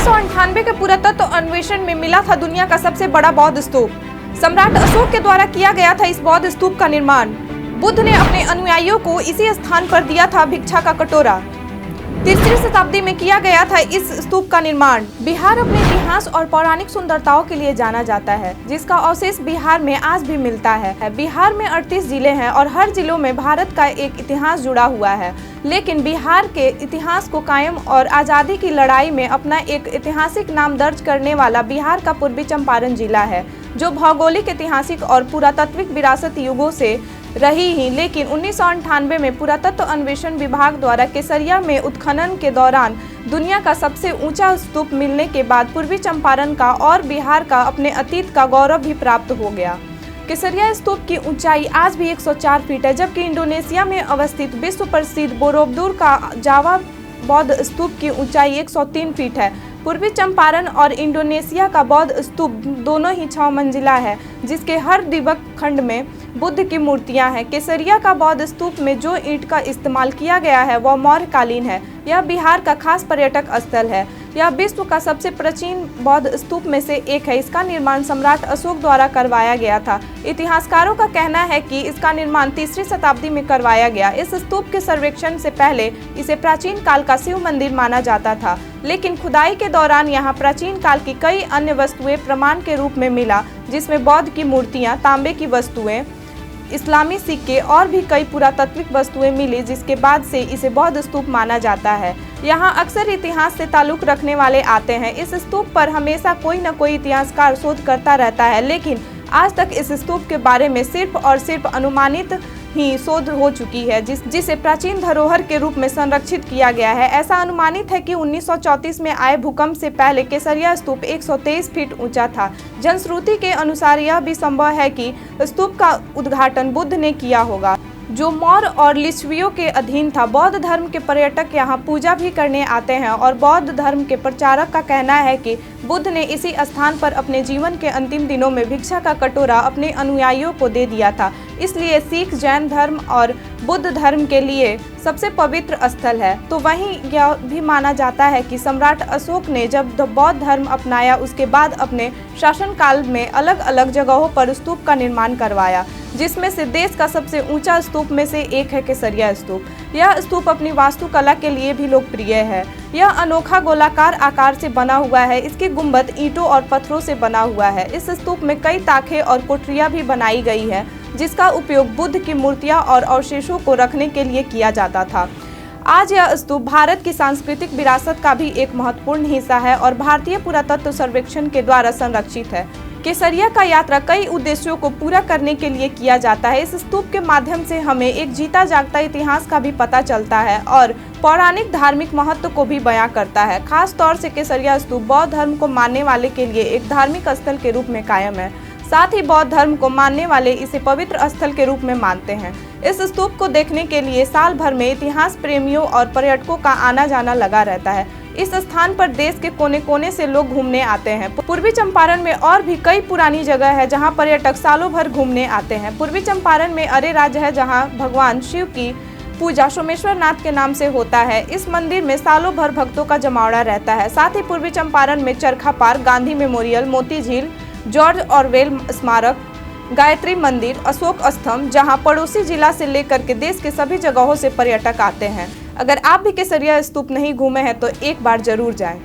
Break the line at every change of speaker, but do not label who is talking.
1998 के पुरातत्व अन्वेषण में मिला था दुनिया का सबसे बड़ा बौद्ध स्तूप। सम्राट अशोक के द्वारा किया गया था इस बौद्ध स्तूप का निर्माण। बुद्ध ने अपने अनुयायियों को इसी स्थान पर दिया था भिक्षा का कटोरा। 3री शताब्दी में किया गया था इस स्तूप का निर्माण। बिहार अपने इतिहास और पौराणिक सुंदरताओं के लिए जाना जाता है, जिसका अवशेष बिहार में आज भी मिलता है। बिहार में 38 जिले हैं और हर जिलों में भारत का एक इतिहास जुड़ा हुआ है। लेकिन बिहार के इतिहास को कायम और आज़ादी की लड़ाई में अपना एक ऐतिहासिक नाम दर्ज करने वाला बिहार का पूर्वी चंपारण जिला है, जो भौगोलिक, ऐतिहासिक और पुरातात्विक विरासत युगों से रही ही। लेकिन 1998 में पुरातत्व अन्वेषण विभाग द्वारा केसरिया में उत्खनन के दौरान दुनिया का सबसे ऊंचा स्तूप मिलने के बाद पूर्वी चंपारण का और बिहार का अपने अतीत का गौरव भी प्राप्त हो गया। केसरिया स्तूप की ऊंचाई आज भी 104 फीट है, जबकि इंडोनेशिया में अवस्थित विश्व प्रसिद्ध बोरोबुदुर का जावा बौद्ध स्तूप की ऊंचाई 103 फीट है। पूर्वी चंपारण और इंडोनेशिया का बौद्ध स्तूप दोनों ही 6 मंजिला है, जिसके हर दिवक खंड में बुद्ध की मूर्तियां हैं। केसरिया का बौद्ध स्तूप में जो ईंट का इस्तेमाल किया गया है वह मौर्य कालीन है। यह बिहार का खास पर्यटक स्थल है। यह विश्व का सबसे प्राचीन बौद्ध स्तूप में से एक है। इसका निर्माण सम्राट अशोक द्वारा करवाया गया था। इतिहासकारों का कहना है कि इसका निर्माण 3री शताब्दी में करवाया गया। इस स्तूप के सर्वेक्षण से पहले इसे प्राचीन काल का शिव मंदिर माना जाता था, लेकिन खुदाई के दौरान यहाँ प्राचीन काल की कई अन्य वस्तुएं प्रमाण के रूप में मिला, जिसमें बौद्ध की मूर्तियां, तांबे की वस्तुएं, इस्लामी सिक्के और भी कई पुरातात्विक वस्तुएं मिली, जिसके बाद से इसे बौद्ध स्तूप माना जाता है। यहाँ अक्सर इतिहास से ताल्लुक रखने वाले आते हैं। इस स्तूप पर हमेशा कोई न कोई इतिहासकार शोध करता रहता है, लेकिन आज तक इस स्तूप के बारे में सिर्फ और सिर्फ अनुमानित ही शोध हो चुकी है, जिसे प्राचीन धरोहर के रूप में संरक्षित किया गया है। ऐसा अनुमानित है कि 1934 में आए भूकंप से पहले केसरिया स्तूप 123 फीट ऊंचा था। जनश्रुति के अनुसार यह भी संभव है कि स्तूप का उद्घाटन बुद्ध ने किया होगा, जो मौर्य और लिच्छवियों के अधीन था। बौद्ध धर्म के पर्यटक यहाँ पूजा भी करने आते हैं और बौद्ध धर्म के प्रचारक का कहना है कि बुद्ध ने इसी स्थान पर अपने जीवन के अंतिम दिनों में भिक्षा का कटोरा अपने अनुयायियों को दे दिया था। इसलिए सिख, जैन धर्म और बुद्ध धर्म के लिए सबसे पवित्र स्थल है। तो वहीं यह भी माना जाता है कि सम्राट अशोक ने जब बौद्ध धर्म अपनाया, उसके बाद अपने शासनकाल में अलग अलग जगहों पर स्तूप का निर्माण करवाया, जिसमें से देश का सबसे ऊंचा स्तूप में से एक है केसरिया स्तूप। यह स्तूप अपनी वास्तुकला के लिए भी लोकप्रिय है। यह अनोखा गोलाकार आकार से बना हुआ है। इसकी गुंबद ईंटों और पत्थरों से बना हुआ है। इस स्तूप में कई ताखें और कोठरियां भी बनाई गई है, जिसका उपयोग बुद्ध की मूर्तियां और अवशेषों को रखने के लिए किया जाता था। आज यह स्तूप भारत की सांस्कृतिक विरासत का भी एक महत्वपूर्ण हिस्सा है और भारतीय पुरातत्व सर्वेक्षण के द्वारा संरक्षित है। केसरिया का यात्रा कई उद्देश्यों को पूरा करने के लिए किया जाता है। इस स्तूप के माध्यम से हमें एक जीता जागता इतिहास का भी पता चलता है और पौराणिक धार्मिक महत्व को भी बयां करता है। खास तौर से केसरिया स्तूप बौद्ध धर्म को मानने वाले के लिए एक धार्मिक स्थल के रूप में कायम है। साथ ही बौद्ध धर्म को मानने वाले इसे पवित्र स्थल के रूप में मानते हैं। इस स्तूप को देखने के लिए साल भर में इतिहास प्रेमियों और पर्यटकों का आना जाना लगा रहता है। इस स्थान पर देश के कोने कोने से लोग घूमने आते हैं। पूर्वी चंपारण में और भी कई पुरानी जगह है जहां पर्यटक सालों भर घूमने आते हैं। पूर्वी चंपारण में अरे राज्य है, जहां भगवान शिव की पूजा सोमेश्वर नाथ के नाम से होता है। इस मंदिर में सालों भर भक्तों का जमावड़ा रहता है। साथ ही पूर्वी चंपारण में चरखा पार्क, गांधी मेमोरियल, मोती झील, जॉर्ज ऑरवेल स्मारक, गायत्री मंदिर, अशोक स्तंभ, जहां पड़ोसी जिला से लेकर के देश के सभी जगहों से पर्यटक आते हैं। अगर आप भी केसरिया स्तूप नहीं घूमे हैं तो एक बार जरूर जाएं।